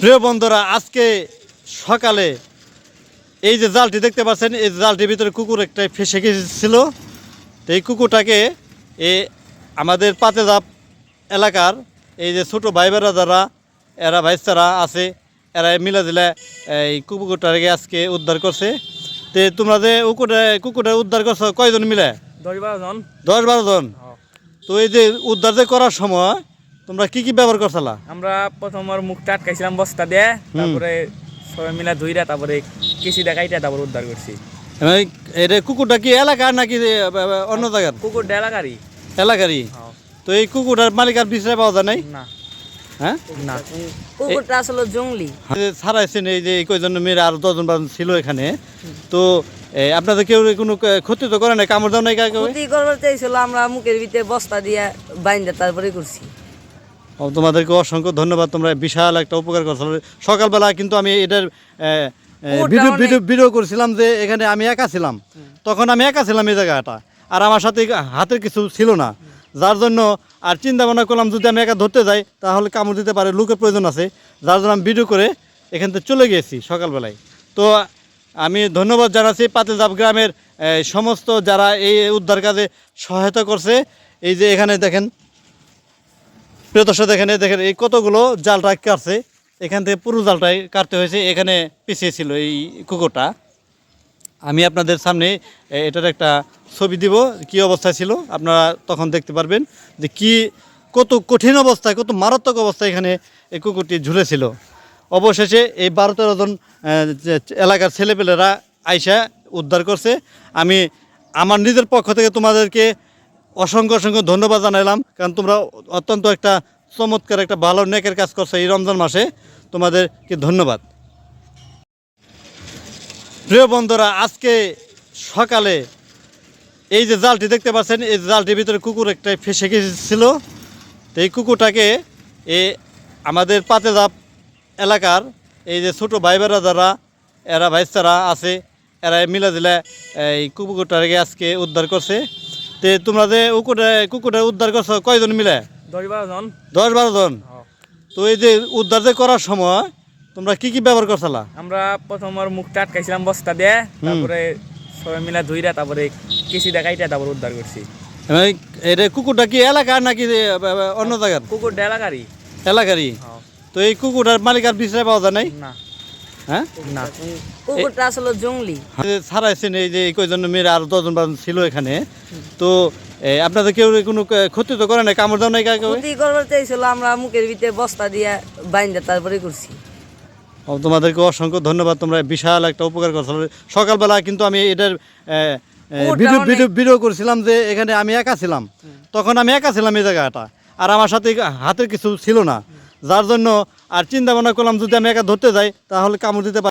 প্রিয় বন্ধুরা, আজকে সকালে এই যে জালটি দেখতে পাচ্ছেন, এই জালটির ভিতরে কুকুর একটা ফেসে গেছিল। তো এই কুকুরটাকে আমাদের পাতেজাপ এলাকার এই যে ছোটো ভাই বেড়া যারা এরা ভাইস্তারা আছে, এরা মিলে দিলে এই কুকুরটাকে আজকে উদ্ধার করছে। তো তোমরা যে কুকুরটা উদ্ধার করছো কয়জন মিলে? 10-12 জন। 10-12 জন। তো এই যে উদ্ধার যে করার সময় তোমরা কি কি ব্যবহার করছিলা? আমরা প্রথম আর মুখটা আটকাইছিলাম বস্তা দিয়ে, তারপরে সবাই মিলে ধুইরা তারপরে কেসি দেখাইটা তারপর উদ্ধার করছি। এটা কুকুরটা কি এলাকার নাকি অন্য জায়গার? কুকুর এলাকারই। এলাকারই। তো এই কুকুরটার মালিক আর বিচারে পাওয়া যায় নাই? না। হ্যাঁ, না, কুকুরটা আসলে জঙ্গলি। ছাড়াইছেন এই যে কয়জন মেয়েরা আর 10 জন ছিল এখানে। তো আপনাদের কেউ কোনো ক্ষতি তো করে নাই, কামড় দাও নাই কাকে? ক্ষতি করবার চাইছিল, আমরা মুখের ভিতরে বস্তা দিয়ে বাইন্দা তারপরে করছি। তোমাদেরকে অসংখ্য ধন্যবাদ, তোমরা বিশাল একটা উপকার করছো। সকালবেলা কিন্তু আমি এটার ভিডিও করছিলাম যে এখানে আমি একা ছিলাম, তখন আমি একা ছিলাম এই জায়গাটা, আর আমার সাথে হাতের কিছু ছিল না, যার জন্য আর চিন্তা ভাবনা করলাম যদি আমি একা ধরতে যাই তাহলে কামড় দিতে পারে, লোকের প্রয়োজন আছে, যার জন্য আমি ভিডিও করে এখান থেকে চলে গিয়েছি সকালবেলায়। তো আমি ধন্যবাদ জানাচ্ছি পাতেজাপ গ্রামের সমস্ত যারা এই উদ্ধার কাজে সহায়তা করছে। এই যে এখানে দেখেন, প্রিয় দর্শক দেখেন এই কতগুলো জালটা কাটছে, এখান থেকে পুরো জালটাই কাটতে হয়েছে, এখানে পিছিয়ে ছিল এই কুকুরটা। আমি আপনাদের সামনে এটার একটা ছবি দিব, কি অবস্থায় ছিল আপনারা তখন দেখতে পারবেন যে কত কঠিন অবস্থায়, কত মারাত্মক অবস্থায় এখানে এই কুকুরটি ঝুলেছিল। অবশেষে এই 12-13 জন এলাকার ছেলেপেলেরা আইসা উদ্ধার করছে। আমি আমার নিজের পক্ষ থেকে তোমাদেরকে অসংখ্য ধন্যবাদ জানাইলাম, কারণ তোমরা অত্যন্ত একটা চমৎকার একটা ভালো নেকের কাজ করছো এই রমজান মাসে, তোমাদেরকে ধন্যবাদ। প্রিয় বন্ধুরা, আজকে সকালে এই যে জালটি দেখতে পাচ্ছেন, এই জালটির ভিতরে কুকুর একটা ফেসে গেছিল। তো এই কুকুরটাকে আমাদের পাতেজাপ এলাকার এই যে ছোটো ভাই বেড়া যারা এরা ভাইস্তারা আছে, এরা মিলে দিলে এই কুকুরটাকে আজকে উদ্ধার করছে। তো তোমরা যে কুকুরটা উদ্ধার করছো কয়জন মিলে? 10-12 জন। 10-12 জন। তো এই যে উদ্ধার যে করার সময় তোমরা কি কি ব্যবহার করছিলা? আমরা প্রথম আর মুখটা আটকাইছিলাম বস্তা দিয়ে, তারপরে সবাই মিলে ধুইরা তারপরে কেসি দেখাইটা তারপর উদ্ধার করছি। এটা কুকুরটা কি এলাকার নাকি অন্য জায়গার? কুকুর এলাকারই। এলাকারই। তো এই কুকুরটার মালিক আর বিচারে পাওয়া যায় নাই? না। হ্যাঁ, না, কুকুরটা আসলে জঙ্গলি। ছাড়াইছেন এই যে কয়জন মেয়েরা আর 10 জন ছিল এখানে। তো আপনাদের কেউ কোনো ক্ষতি তো করে নাই, কামড় দাও নাই কাকে? ক্ষতি করবার চাইছিল, আমরা মুখের ভিতরে বস্তা দিয়ে বাইন্দা তারপরে করছি। তোমাদেরকে অসংখ্য ধন্যবাদ, তোমরা বিশাল একটা উপকার করছো। সকালবেলা কিন্তু আমি এটার ভিডিও করছিলাম যে এখানে আমি একা ছিলাম, তখন আমি একা ছিলাম এই জায়গাটা, আর আমার সাথে হাতের কিছু ছিল না, যার জন্য আর চিন্তা ভাবনা করলাম যদি আমি একা ধরতে যাই তাহলে কামড় দিতে পারি।